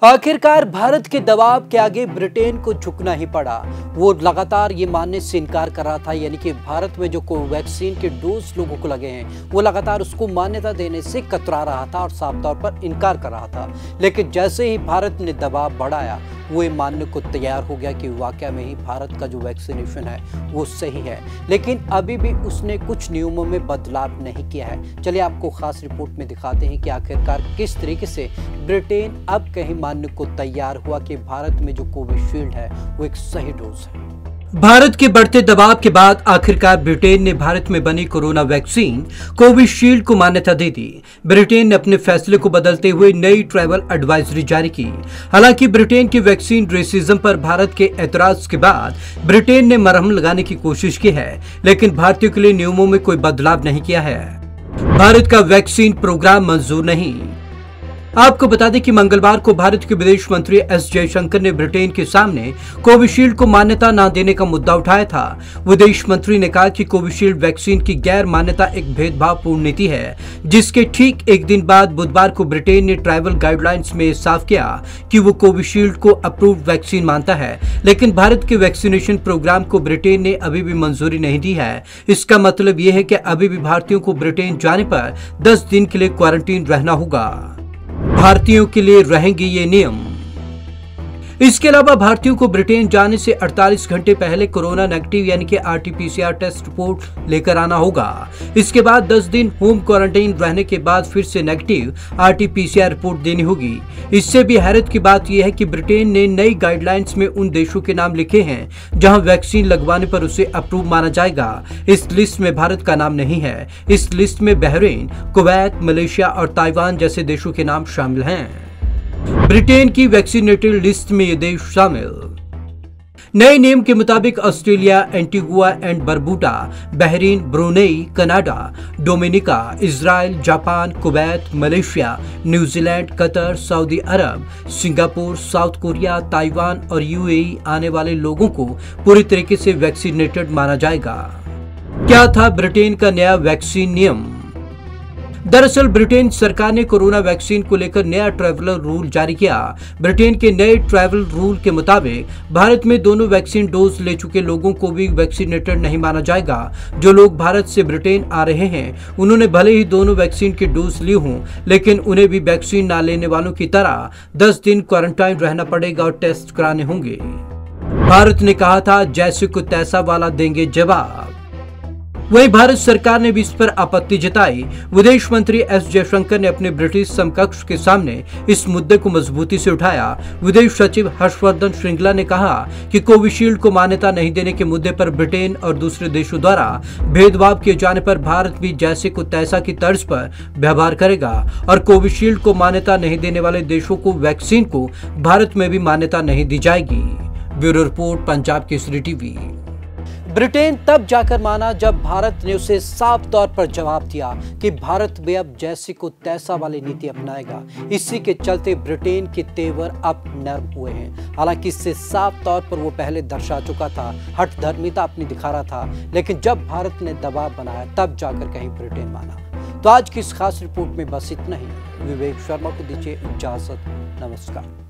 आखिरकार भारत के दबाव के आगे ब्रिटेन को झुकना ही पड़ा। वो लगातार ये मानने से इनकार कर रहा था, यानी कि भारत में जो कोवैक्सीन के डोज लोगों को लगे हैं वो लगातार उसको मान्यता देने से कतरा रहा था और साफ तौर पर इनकार कर रहा था। लेकिन जैसे ही भारत ने दबाव बढ़ाया वो ये मानने को तैयार हो गया कि वाकई में ही भारत का जो वैक्सीनेशन है वो सही है। लेकिन अभी भी उसने कुछ नियमों में बदलाव नहीं किया है। चलिए आपको खास रिपोर्ट में दिखाते हैं कि आखिरकार किस तरीके से ब्रिटेन अब कहीं मानने को तैयार हुआ कि भारत में जो कोविशील्ड है वो एक सही डोज है। भारत के बढ़ते दबाव के बाद आखिरकार ब्रिटेन ने भारत में बनी कोरोना वैक्सीन कोविशील्ड को मान्यता दे दी। ब्रिटेन ने अपने फैसले को बदलते हुए नई ट्रैवल एडवाइजरी जारी की। हालांकि ब्रिटेन की वैक्सीन रेसिज्म पर भारत के एतराज के बाद ब्रिटेन ने मरहम लगाने की कोशिश की है, लेकिन भारतीयों के लिए नियमों में कोई बदलाव नहीं किया है। भारत का वैक्सीन प्रोग्राम मंजूर नहीं। आपको बता दें कि मंगलवार को भारत के विदेश मंत्री एस जयशंकर ने ब्रिटेन के सामने कोविशील्ड को मान्यता न देने का मुद्दा उठाया था। विदेश मंत्री ने कहा कि कोविशील्ड वैक्सीन की गैर मान्यता एक भेदभावपूर्ण नीति है, जिसके ठीक एक दिन बाद बुधवार को ब्रिटेन ने ट्रैवल गाइडलाइंस में साफ किया कि वो कोविशील्ड को अप्रूव्ड वैक्सीन मानता है। लेकिन भारत के वैक्सीनेशन प्रोग्राम को ब्रिटेन ने अभी भी मंजूरी नहीं दी है। इसका मतलब यह है कि अभी भी भारतीयों को ब्रिटेन जाने पर 10 दिन के लिए क्वारंटीन रहना होगा। भारतीयों के लिए रहेंगे ये नियम। इसके अलावा भारतीयों को ब्रिटेन जाने से 48 घंटे पहले कोरोना नेगेटिव यानी कि आरटीपीसीआर टेस्ट रिपोर्ट लेकर आना होगा। इसके बाद 10 दिन होम क्वारंटाइन रहने के बाद फिर से नेगेटिव आरटीपीसीआर रिपोर्ट देनी होगी। इससे भी हैरत की बात यह है कि ब्रिटेन ने नई गाइडलाइंस में उन देशों के नाम लिखे हैं जहां वैक्सीन लगवाने पर उसे अप्रूव माना जाएगा। इस लिस्ट में भारत का नाम नहीं है। इस लिस्ट में बहरीन, कुवैत, मलेशिया और ताइवान जैसे देशों के नाम शामिल हैं। ब्रिटेन की वैक्सीनेटेड लिस्ट में ये देश शामिल। नए नियम के मुताबिक Australia, Antigua and Barbuda, Bahrain, Brunei, Canada, Dominica, Israel, Japan, Kuwait, Malaysia, New Zealand, Qatar, Saudi Arab, Singapore, South Korea, Taiwan और यूएई आने वाले लोगों को पूरी तरीके से वैक्सीनेटेड माना जाएगा। क्या था ब्रिटेन का नया वैक्सीन नियम? दरअसल ब्रिटेन सरकार ने कोरोना वैक्सीन को लेकर नया ट्रैवलर रूल जारी किया। ब्रिटेन के नए ट्रैवल रूल के मुताबिक भारत में दोनों वैक्सीन डोज ले चुके लोगों को भी वैक्सीनेटेड नहीं माना जाएगा। जो लोग भारत से ब्रिटेन आ रहे हैं उन्होंने भले ही दोनों वैक्सीन के डोज ली हों, लेकिन उन्हें भी वैक्सीन ना लेने वालों की तरह 10 दिन क्वारंटाइन रहना पड़ेगा और टेस्ट कराने होंगे। भारत ने कहा था जैसे को तैसा वाला देंगे जवाब। वहीं भारत सरकार ने भी इस पर आपत्ति जताई। विदेश मंत्री एस जयशंकर ने अपने ब्रिटिश समकक्ष के सामने इस मुद्दे को मजबूती से उठाया। विदेश सचिव हर्षवर्धन श्रृंगला ने कहा कि कोविशील्ड को मान्यता नहीं देने के मुद्दे पर ब्रिटेन और दूसरे देशों द्वारा भेदभाव किए जाने पर भारत भी जैसे को तैसा की तर्ज पर व्यवहार करेगा और कोविशील्ड को मान्यता नहीं देने वाले देशों को वैक्सीन को भारत में भी मान्यता नहीं दी जाएगी। Bureau report, Punjab Kesari TV. Britain तब जाकर माना जब भारत ने उसे साफ तौर पर जवाब दिया कि भारत भी अब जैसे को तैसा वाली नीति अपनाएगा। इसी के चलते ब्रिटेन के तेवर अब नर्म हुए हैं। हालांकि इससे साफ तौर पर वो पहले दर्शा चुका था, हठधर्मिता अपनी दिखा रहा था, लेकिन जब भारत ने दबाव बनाया तब जाकर कहीं ब्रिटेन माना। तो आज की इस खास रिपोर्ट में बस इतना ही। विवेक शर्मा को दीजिए इजाजत। नमस्कार।